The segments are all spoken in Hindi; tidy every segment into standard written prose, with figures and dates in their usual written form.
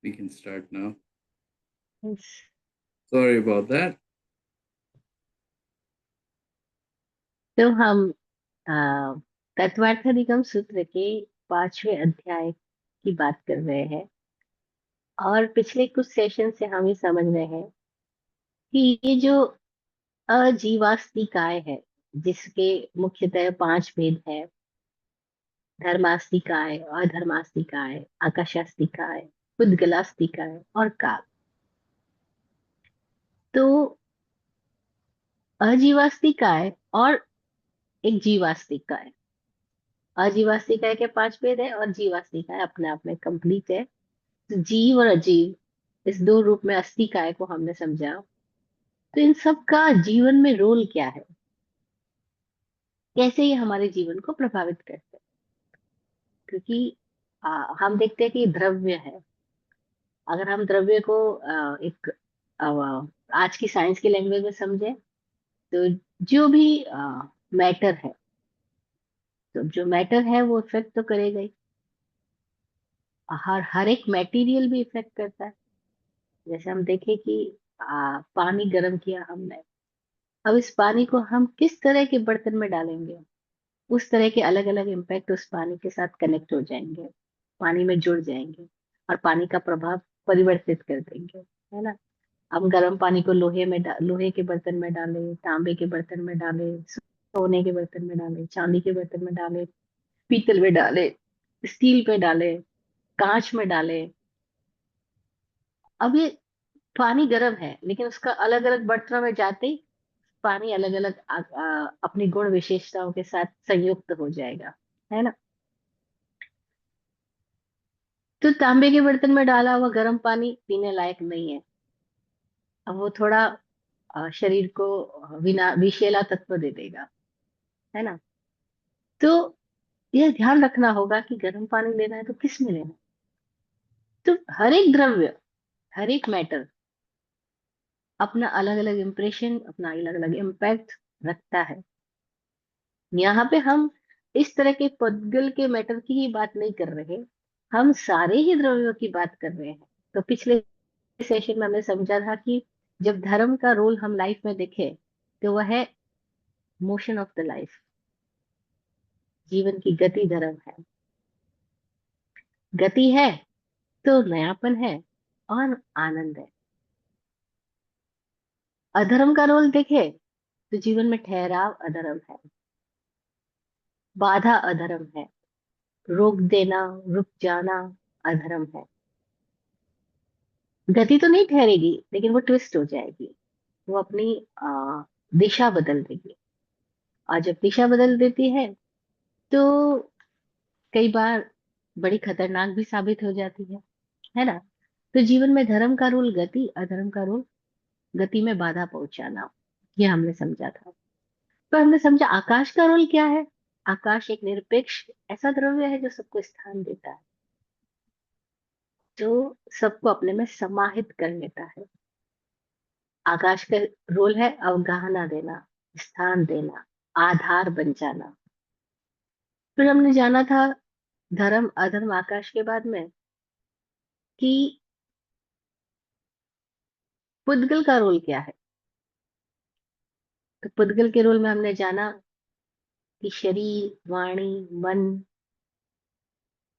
We can start now. Yes. Sorry about that. तो हम अ, तत्वार्थ निगम सूत्र के 5वें अध्याय की बात कर रहे हैं। और पिछले कुछ सेशन से हम ये समझ रहे हैं कि ये जो अजीवास्तिकाय है, जिसके मुख्यतः 5 भेद है: धर्मास्तिकाय, अधर्मास्तिकाय, आकाशास्तिकाय, पुद्गलास्तिकाय और काल। तो अजीवास्तिकाय और एक जीवास्तिकाय। अजीवास्तिकाय के 5 भेद है और जीवास्तिकाय अपने आप में कंप्लीट है। तो जीव और अजीव, इस दो रूप में अस्तिकाय को हमने समझा। तो इन सब का जीवन में रोल क्या है, कैसे ये हमारे जीवन को प्रभावित करते हैं? क्योंकि हम देखते हैं कि द्रव्य है। अगर हम द्रव्य को एक आज की साइंस की लैंग्वेज में समझे, तो जो भी मैटर है, तो जो मैटर है वो इफेक्ट तो करेगा ही। हर एक मटेरियल भी इफेक्ट करता है। जैसे हम देखें कि पानी गर्म किया हमने, अब इस पानी को हम किस तरह के बर्तन में डालेंगे, उस तरह के अलग अलग इम्पैक्ट उस पानी के साथ कनेक्ट हो जाएंगे, पानी में जुड़ जाएंगे और पानी का प्रभाव परिवर्तित कर देंगे, है ना। हम गर्म पानी को लोहे के बर्तन में डालें, तांबे के बर्तन में डालें, सोने के बर्तन में डालें, चांदी के बर्तन में डालें, पीतल में डालें, स्टील पे डालें, कांच में डालें। अब ये पानी गर्म है, लेकिन उसका अलग अलग बर्तनों में जाते ही पानी अलग अलग अपनी गुण विशेषताओं के साथ संयुक्त हो जाएगा, है ना। तो तांबे के बर्तन में डाला हुआ गर्म पानी पीने लायक नहीं है। अब वो थोड़ा शरीर को विना विषैला तत्व दे देगा, है ना। तो यह ध्यान रखना होगा कि गर्म पानी लेना है तो किस में लेना है। तो हर एक द्रव्य, हर एक मैटर अपना अलग अलग इंप्रेशन, अपना अलग अलग इम्पैक्ट रखता है। यहाँ पे हम इस तरह के पदगल के मैटर की ही बात नहीं कर रहे, हम सारे ही द्रव्यों की बात कर रहे हैं। तो पिछले सेशन में हमने समझा था कि जब धर्म का रोल हम लाइफ में देखें, तो वह है मोशन ऑफ द लाइफ। जीवन की गति धर्म है। गति है तो नयापन है और आनंद है। अधर्म का रोल देखे तो जीवन में ठहराव अधर्म है, बाधा अधर्म है, रोक देना, रुक जाना अधर्म है। गति तो नहीं ठहरेगी, लेकिन वो ट्विस्ट हो जाएगी, वो अपनी दिशा बदल देगी। और जब दिशा बदल देती है तो कई बार बड़ी खतरनाक भी साबित हो जाती है ना। तो जीवन में धर्म का रोल गति, अधर्म का रोल गति में बाधा पहुंचाना, ये हमने समझा था। तो हमने समझा आकाश का रोल क्या है। आकाश एक निरपेक्ष ऐसा द्रव्य है जो सबको स्थान देता है, जो सबको अपने में समाहित कर लेता है। आकाश का रोल है अवगाहना देना, स्थान देना, आधार बन जाना। फिर हमने जाना था धर्म अधर्म आकाश के बाद में कि पुद्गल का रोल क्या है। तो पुद्गल के रोल में हमने जाना कि शरीर, वाणी, मन,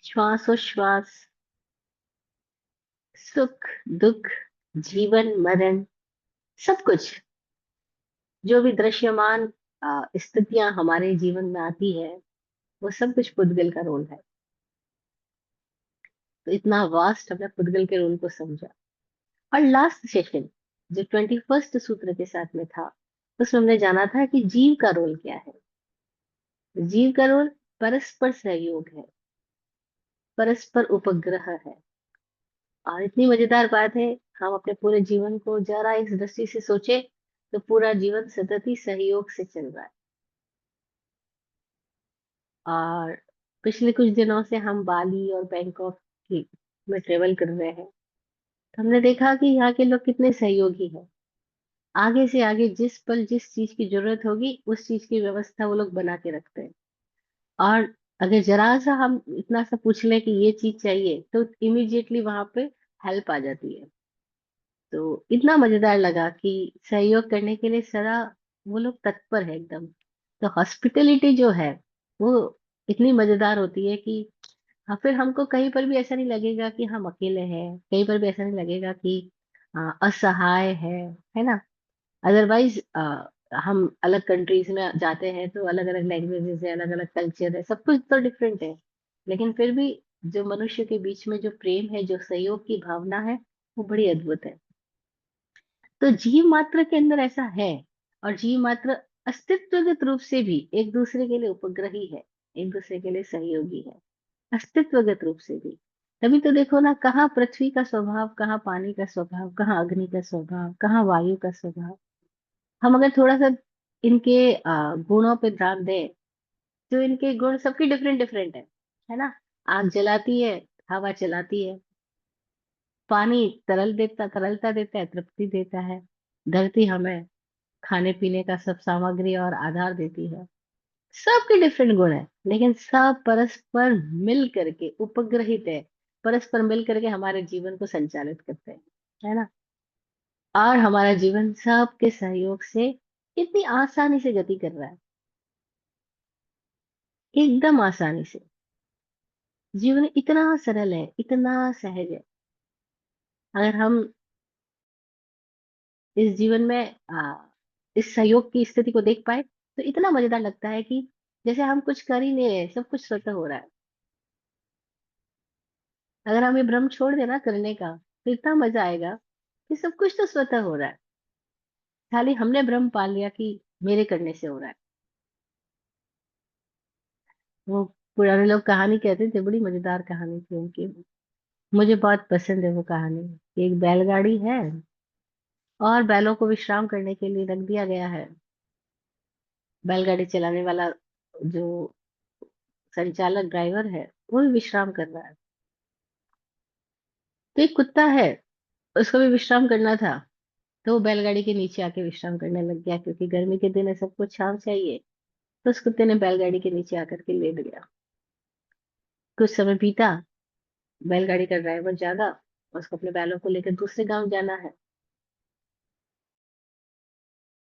श्वासोश्वास, सुख दुख, जीवन मरण, सब कुछ जो भी दृश्यमान स्थितियां हमारे जीवन में आती है, वो सब कुछ पुद्गल का रोल है। तो इतना वास्ट हमने पुद्गल के रोल को समझा। और लास्ट सेशन जो 21st सूत्र के साथ में था, उसमें हमने जाना था कि जीव का रोल क्या है। जीव का रोल परस्पर सहयोग है, परस्पर उपग्रह है। और इतनी मजेदार बात है, हम अपने पूरे जीवन को जरा इस दृष्टि से सोचे तो पूरा जीवन सतत ही सहयोग से चल रहा है। और पिछले कुछ दिनों से हम बाली और बैंकॉक में ट्रेवल कर रहे हैं, तो हमने देखा कि यहाँ के लोग कितने सहयोगी हैं। आगे से आगे जिस पल जिस चीज की जरूरत होगी उस चीज की व्यवस्था वो लोग बना के रखते हैं। और अगर जरा सा हम इतना सा पूछ लें कि ये चीज चाहिए, तो इमीडिएटली वहां पे हेल्प आ जाती है। तो इतना मजेदार लगा कि सहयोग करने के लिए सदा वो लोग तत्पर है एकदम। तो हॉस्पिटलिटी जो है वो इतनी मजेदार होती है कि हाँ, फिर हमको कहीं पर भी ऐसा नहीं लगेगा कि हम अकेले हैं, कहीं पर भी ऐसा नहीं लगेगा कि असहाय है ना। अदरवाइज हम अलग कंट्रीज में जाते हैं तो अलग अलग लैंग्वेजेस है, अलग अलग कल्चर है, सब कुछ तो डिफरेंट है। लेकिन फिर भी जो मनुष्य के बीच में जो प्रेम है, जो सहयोग की भावना है, वो बड़ी अद्भुत है। तो जीव मात्र के अंदर ऐसा है। और जीव मात्र अस्तित्वगत रूप से भी एक दूसरे के लिए उपग्रही है, एक दूसरे के लिए सहयोगी है, अस्तित्वगत रूप से भी। तभी तो देखो ना, कहाँ पृथ्वी का स्वभाव, कहाँ पानी का स्वभाव, कहाँ अग्नि का स्वभाव, कहाँ वायु का स्वभाव। हम अगर थोड़ा सा इनके गुणों पे ध्यान दें तो इनके गुण सबके डिफरेंट डिफरेंट है ना। आग जलाती है, हवा चलाती है। पानी तरलता देता है, तृप्ति देता है। धरती हमें खाने पीने का सब सामग्री और आधार देती है। सबके डिफरेंट गुण है, लेकिन सब परस्पर मिल करके उपग्रहित है। परस्पर मिल करके हमारे जीवन को संचालित करते हैं, है ना। और हमारा जीवन सबके सहयोग से इतनी आसानी से गति कर रहा है, एकदम आसानी से। जीवन इतना सरल है, इतना सहज है। अगर हम इस जीवन में इस सहयोग की स्थिति को देख पाए तो इतना मजेदार लगता है कि जैसे हम कुछ कर ही नहीं रहे, सब कुछ स्वतः हो रहा है। अगर हम ये भ्रम छोड़ देना करने का तो इतना मजा आएगा कि सब कुछ तो स्वतः हो रहा है। खाली हमने भ्रम पाल लिया कि मेरे करने से हो रहा है। वो पुराने लोग कहानी कहते थे, बड़ी मजेदार कहानी थी उनकी। मुझे बहुत पसंद है वो कहानी। एक बैलगाड़ी है और बैलों को विश्राम करने के लिए रख दिया गया है। बैलगाड़ी चलाने वाला जो संचालक ड्राइवर है वो भी विश्राम कर रहा है। तो एक कुत्ता है, उसको भी विश्राम करना था। तो वो बैलगाड़ी के नीचे आके विश्राम करने लग गया, क्योंकि गर्मी के दिन है, सबको छांव चाहिए। तो उस कुत्ते ने बैलगाड़ी के नीचे आकर के लेट गया। कुछ समय बीता, बैलगाड़ी का ड्राइवर जागा, उसको अपने बैलों को लेकर दूसरे गांव जाना है।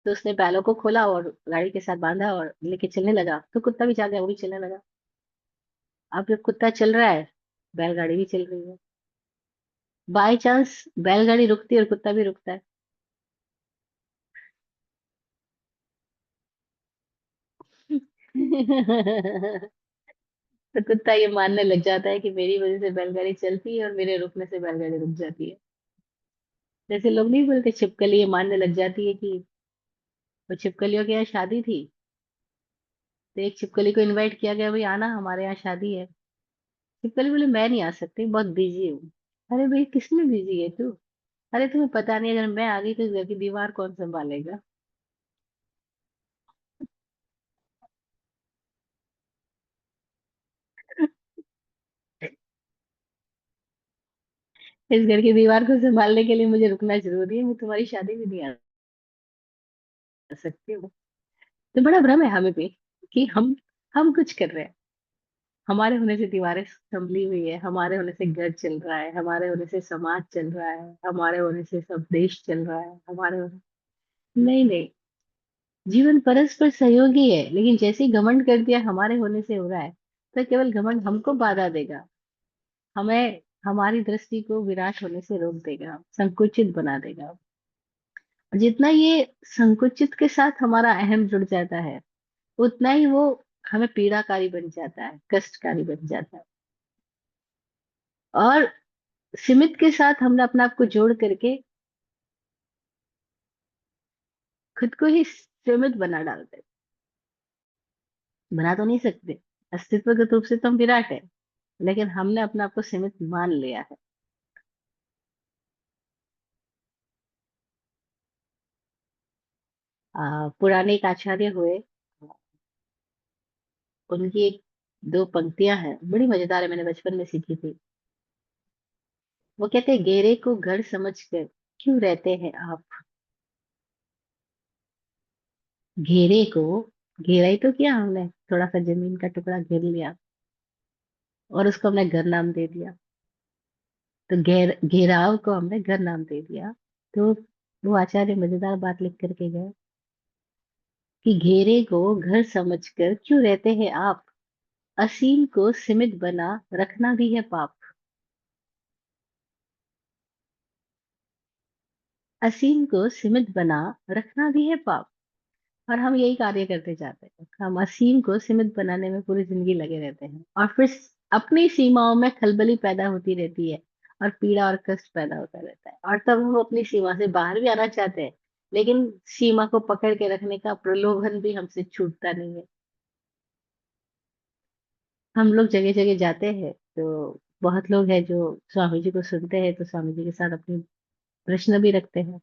तो उसने बैलों को खोला और गाड़ी के साथ बांधा और लेके चलने लगा। तो कुत्ता भी जाग गया, वो भी चलने लगा। अब जब कुत्ता चल रहा है, बैलगाड़ी भी चल रही है। बाय चांस बैलगाड़ी रुकती है और कुत्ता भी रुकता है। तो कुत्ता ये मानने लग जाता है कि मेरी वजह से बैलगाड़ी चलती है और मेरे रुकने से बैलगाड़ी रुक जाती है। जैसे लोग नहीं बोलते, छिपकली ये मानने लग जाती है कि वो छिपकलियों के यहाँ शादी थी। तो एक छिपकली को इनवाइट किया गया, भाई आना हमारे यहाँ शादी है। छिपकली बोले मैं नहीं आ सकती, बहुत बिजी हूँ। अरे भाई किसमें बिजी है तू? अरे तुम्हें पता नहीं, अगर मैं आ गई तो इस घर की दीवार कौन संभालेगा? इस घर की दीवार को संभालने के लिए मुझे रुकना जरूरी है, मैं तुम्हारी शादी में नहीं आ सकती हूँ। तो बड़ा भ्रम है हमें भी कि हम कुछ कर रहे हैं। हमारे होने से दीवारें संभली हुई है, हमारे होने से घर चल रहा है, हमारे होने से समाज चल रहा है, हमारे होने से सब देश चल रहा है, हमारे होने। नहीं नहीं, जीवन परस्पर सहयोगी है। लेकिन जैसे ही घमंड कर दिया हमारे होने से हो रहा है, तो केवल घमंड हमको बाधा देगा, हमें हमारी दृष्टि को विराट होने से रोक देगा, संकुचित बना देगा। जितना ये संकुचित के साथ हमारा अहम जुड़ जाता है, उतना ही वो हमें पीड़ाकारी बन जाता है, कष्टकारी बन जाता है। और सीमित के साथ हमने अपने आप को जोड़ करके खुद को ही सीमित बना डालते हैं। बना तो नहीं सकते, अस्तित्वगत रूप से तो हम विराट है, लेकिन हमने अपने आप को सीमित मान लिया है। पुराने एक आचार्य हुए, उनकी एक दो पंक्तियां हैं, बड़ी मजेदार है, मैंने बचपन में सीखी थी। वो कहते हैं, घेरे को घर समझकर क्यों रहते हैं आप? घेरे को, घेरा ही तो किया हमने, थोड़ा सा जमीन का टुकड़ा घेर लिया और उसको हमने घर नाम दे दिया। तो घेराव को हमने घर नाम दे दिया। तो वो आचार्य मजेदार बात लिख करके गए कि घेरे को घर समझकर क्यों रहते हैं आप, असीम को सीमित बना रखना भी है पाप। असीम को सीमित बना रखना भी है पाप। और हम यही कार्य करते जाते हैं, हम असीम को सीमित बनाने में पूरी जिंदगी लगे रहते हैं, और फिर अपनी सीमाओं में खलबली पैदा होती रहती है, और पीड़ा और कष्ट पैदा होता रहता है, और तब हम अपनी सीमा से बाहर भी आना चाहते हैं, लेकिन सीमा को पकड़ के रखने का प्रलोभन भी हमसे छूटता नहीं है। हम लोग जगह जगह जाते हैं तो बहुत लोग हैं जो स्वामी जी को सुनते हैं, तो स्वामी जी के साथ अपनी प्रश्न भी रखते हैं।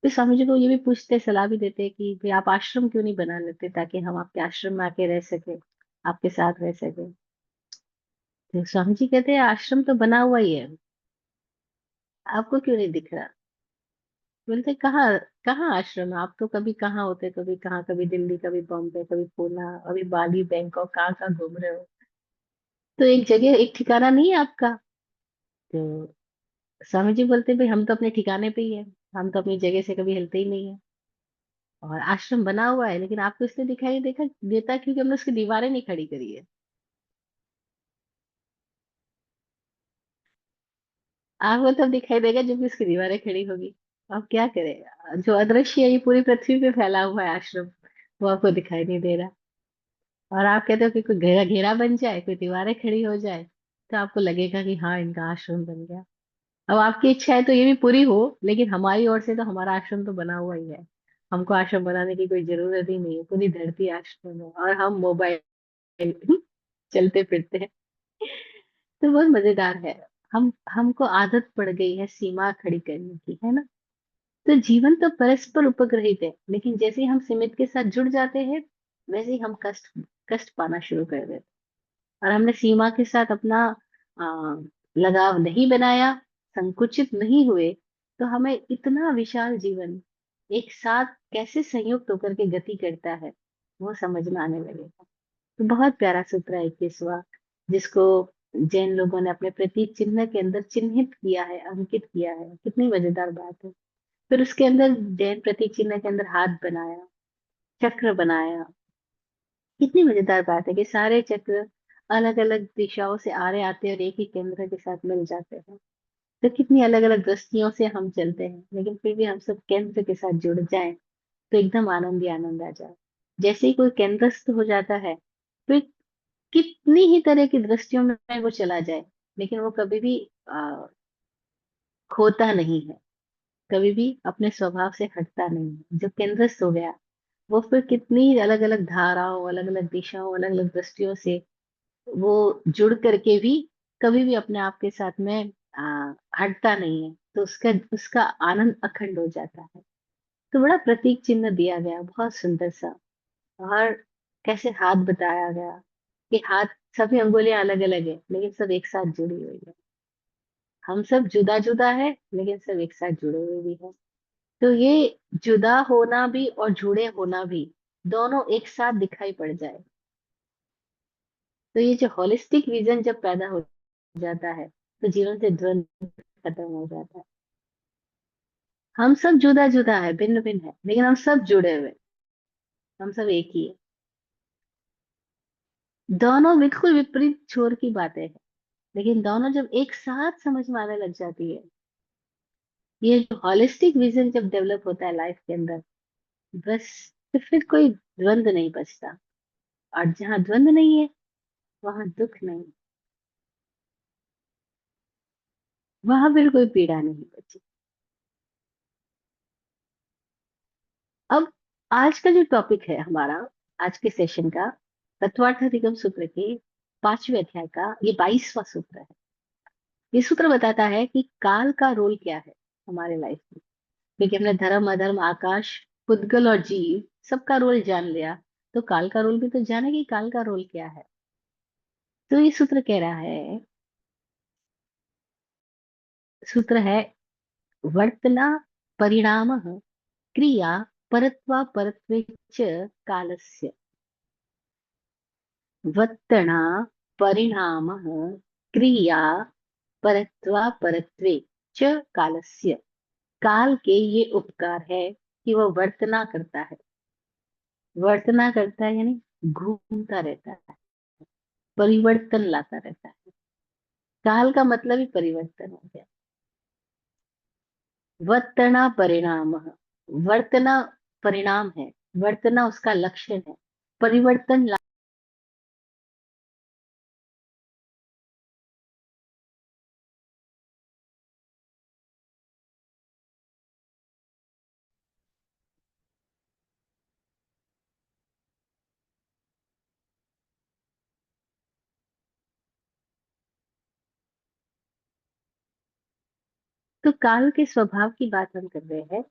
फिर स्वामी जी को ये भी पूछते, सलाह भी देते कि भाई आप आश्रम क्यों नहीं बना लेते, ताकि हम आपके आश्रम में आके रह सके, आपके साथ रह सके। तो स्वामी जी कहते हैं आश्रम तो बना हुआ ही है, आपको क्यों नहीं दिख रहा। बोलते कहाँ, कहाँ आश्रम है, आप तो कभी कहाँ होते, कभी कहाँ, कभी दिल्ली, कभी बॉम्बे, कभी पूना, अभी बाली, बैंकॉक, कहाँ कहाँ घूम रहे हो। तो एक जगह, एक ठिकाना नहीं है आपका। तो स्वामी जी बोलते भाई हम तो अपने ठिकाने पे ही है, हम तो अपनी जगह से कभी हिलते ही नहीं है। और आश्रम बना हुआ है, लेकिन आपको इसलिए दिखाई देखा देता क्योंकि हमने उसकी दीवारें नहीं खड़ी करी है। आपको तब दिखाई देगा जब भी उसकी दीवारें खड़ी होगी। आप क्या करें, जो अदृश्य है ये पूरी पृथ्वी पे फैला हुआ है आश्रम, वो आपको दिखाई नहीं दे रहा। और आप कहते हो कि कोई घेरा घेरा बन जाए, कोई दीवारें खड़ी हो जाए, तो आपको लगेगा कि हाँ इनका आश्रम बन गया। अब आपकी इच्छा है तो ये भी पूरी हो, लेकिन हमारी ओर से तो हमारा आश्रम तो बना हुआ ही है। हमको आश्रम बनाने की कोई जरूरत ही नहीं है, पूरी धरती आश्रम है, और हम मोबाइल चलते फिरते हैं। तो बहुत मजेदार है। हम हमको आदत पड़ गई है सीमा खड़ी करने की, है ना। तो जीवन तो परस्पर उपग्रहित है, लेकिन जैसे ही हम सीमित के साथ जुड़ जाते हैं, वैसे ही हम कष्ट कष्ट पाना शुरू कर देते हैं। और हमने सीमा के साथ अपना आ, लगाव नहीं बनाया, संकुचित नहीं हुए, तो हमें इतना विशाल जीवन एक साथ कैसे संयुक्त होकर के गति करता है, वो समझ में आने लगेगा। तो बहुत प्यारा सूत्र है 21वां, जिसको जैन लोगों ने अपने प्रतीक चिन्ह के अंदर चिन्हित किया है, अंकित किया है। कितनी मजेदार बात है। फिर उसके अंदर जैन प्रतीक चिन्ह के अंदर हाथ बनाया, चक्र बनाया। कितनी मजेदार बात है कि सारे चक्र अलग अलग दिशाओं से आ रहे आते हैं और एक ही केंद्र के साथ मिल जाते हैं। तो कितनी अलग अलग दृष्टियों से हम चलते हैं, लेकिन फिर भी हम सब केंद्र के साथ जुड़ जाएं तो एकदम आनंद ही आनंद आ जाए। जैसे ही कोई केंद्रस्थ हो जाता है, फिर कितनी ही तरह की दृष्टियों में वो चला जाए, लेकिन वो कभी भी खोता नहीं है, कभी भी अपने स्वभाव से हटता नहीं है। जो केंद्रस्थ हो गया, वो फिर कितनी अलग अलग धाराओं, अलग अलग दिशाओं, अलग अलग दृष्टियों से वो जुड़ करके भी कभी भी अपने आप के साथ में हटता नहीं है, तो उसका उसका आनंद अखंड हो जाता है। तो बड़ा प्रतीक चिन्ह दिया गया, बहुत सुंदर सा। और कैसे हाथ बताया गया कि हाथ, सभी अंगुलियां अलग अलग है लेकिन सब एक साथ जुड़ी हुई है। हम सब जुदा जुदा है, लेकिन सब एक साथ जुड़े हुए भी हैं। तो ये जुदा होना भी और जुड़े होना भी, दोनों एक साथ दिखाई पड़ जाए, तो ये जो होलिस्टिक विजन जब पैदा हो जाता है, तो जीवन से द्वंद्व खत्म हो जाता है। हम सब जुदा जुदा है, भिन्न भिन्न है, लेकिन हम सब जुड़े हुए हैं, हम सब एक ही है। दोनों बिल्कुल विपरीत छोर की बातें हैं, लेकिन दोनों जब एक साथ समझ में आने लग जाती है, ये जो हॉलिस्टिक विजन जब डेवलप होता है लाइफ के अंदर, बस तो फिर कोई द्वंद्व नहीं बचता। और जहाँ द्वंद्व नहीं है, वहां दुख नहीं, वहां फिर कोई पीड़ा नहीं बची। अब आज का जो टॉपिक है हमारा, आज के सेशन का, तत्वार्थ अधिगम सूत्र के 5वें अध्याय का ये 22वां सूत्र है। ये सूत्र बताता है कि काल का रोल क्या है हमारे लाइफ में। क्योंकि हमने धर्म, अधर्म, आकाश, पुद्गल और जीव सबका रोल जान लिया, तो काल का रोल भी तो जाने कि काल का रोल क्या है। तो ये सूत्र कह रहा है, सूत्र है, वर्तना परिणाम क्रिया परत्वा परत्वे च कालस्य। वर्तना परिणाम क्रिया परत्वा परत्वे च कालस्य। काल के ये उपकार है कि वह वर्तना करता है। वर्तना करता है यानी घूमता रहता है, परिवर्तन लाता रहता है। काल का मतलब ही परिवर्तन हो गया। वर्तना परिणाम, वर्तना परिणाम है, वर्तना उसका लक्षण है, परिवर्तन तो काल के स्वभाव की बात हम कर रहे हैं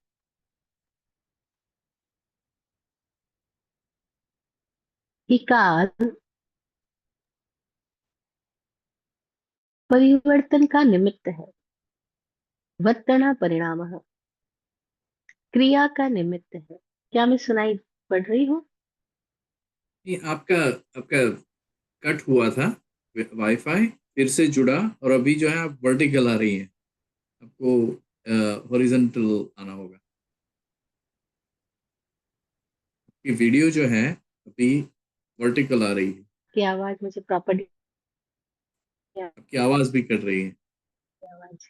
कि काल परिवर्तन का निमित्त है। वर्तना परिणाम क्रिया का निमित्त है। क्या मैं सुनाई पड़ रही हूँ? ये आपका आपका कट हुआ था वाईफाई, फिर से जुड़ा, और अभी जो है आप वर्टिकल आ रही हैं। आपको हॉरिजॉन्टल आना होगा। ये वीडियो जो है अभी वर्टिकल आ रही है। कि आवाज मुझे प्रॉपर आपकी आवाज भी कट रही है। आवाज